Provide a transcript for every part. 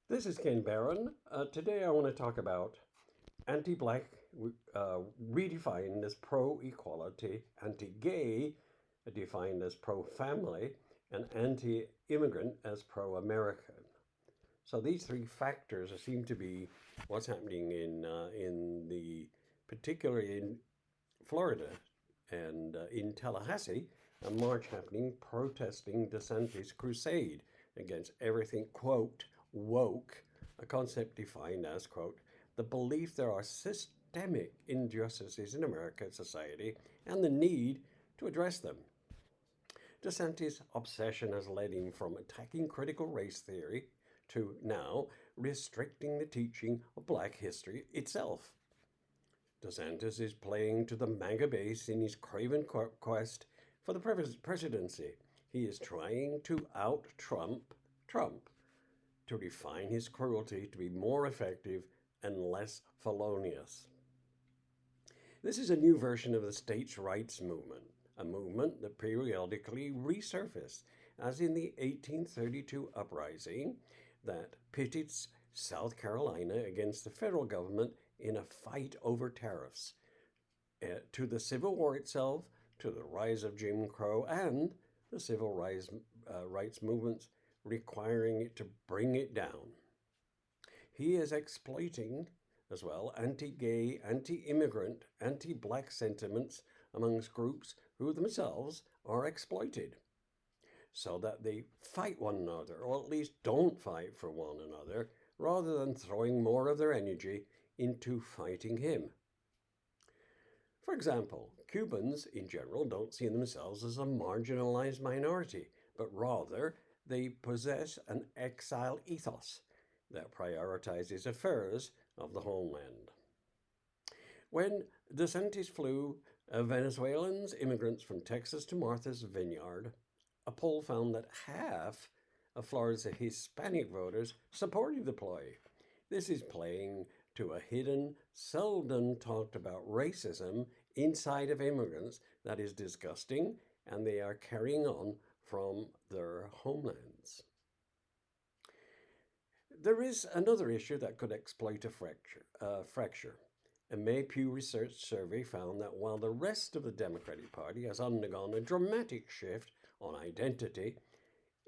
This is Ken Barron. Today I want to talk about anti-black, redefined as pro-equality, anti-gay, defined as pro-family, and anti-immigrant as pro-American. So these three factors seem to be what's happening particularly in Florida and in Tallahassee, a march happening protesting DeSantis' crusade against everything, quote, woke, a concept defined as, quote, the belief there are systemic injustices in American society and the need to address them. DeSantis' obsession has led him from attacking critical race theory to now restricting the teaching of black history itself. DeSantis is playing to the MAGA base in his craven quest for the presidency. He is trying to out-Trump Trump to refine his cruelty to be more effective and less felonious. This is a new version of the states' rights movement, a movement that periodically resurfaced, as in the 1832 uprising that pitted South Carolina against the federal government in a fight over tariffs, to the Civil War itself, to the rise of Jim Crow, and the civil rights movements requiring it to bring it down. He is exploiting as well anti-gay, anti-immigrant, anti-black sentiments amongst groups who themselves are exploited, so that they fight one another, or at least don't fight for one another, rather than throwing more of their energy into fighting him. For example, Cubans in general don't see themselves as a marginalized minority, but rather they possess an exile ethos that prioritizes affairs of the homeland. When DeSantis flew Venezuelans, immigrants from Texas to Martha's Vineyard, a poll found that half of Florida's Hispanic voters supported the ploy. This is playing to a hidden, seldom talked about racism inside of immigrants that is disgusting, and they are carrying on from their homelands. There is another issue that could exploit a fracture. A May Pew Research survey found that while the rest of the Democratic Party has undergone a dramatic shift on identity,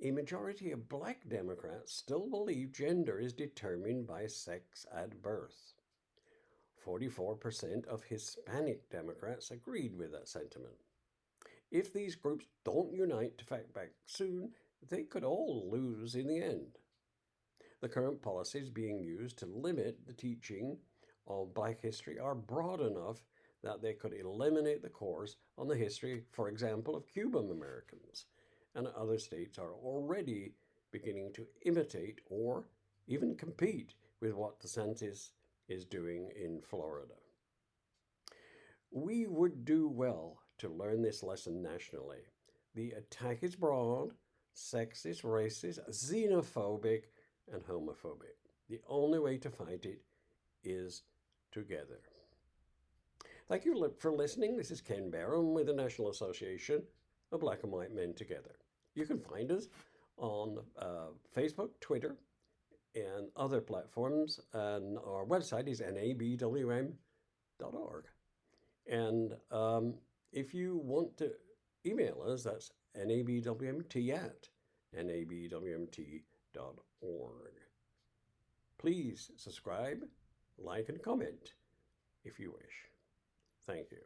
a majority of black Democrats still believe gender is determined by sex at birth. 44% of Hispanic Democrats agreed with that sentiment. If these groups don't unite to fight back soon, they could all lose in the end. The current policies being used to limit the teaching of black history are broad enough that they could eliminate the course on the history, for example, of Cuban Americans, and other states are already beginning to imitate or even compete with what DeSantis is doing in Florida. We would do well to learn this lesson nationally. The attack is broad, sexist, racist, xenophobic, and homophobic. The only way to fight it is together. Thank you for listening. This is Ken Barron with the National Association of Black and White Men Together. You can find us on Facebook, Twitter, and other platforms, and our website is nabwm.org. And if you want to email us, that's nabwmt@nabwmt.org. Please subscribe, like, and comment if you wish. Thank you.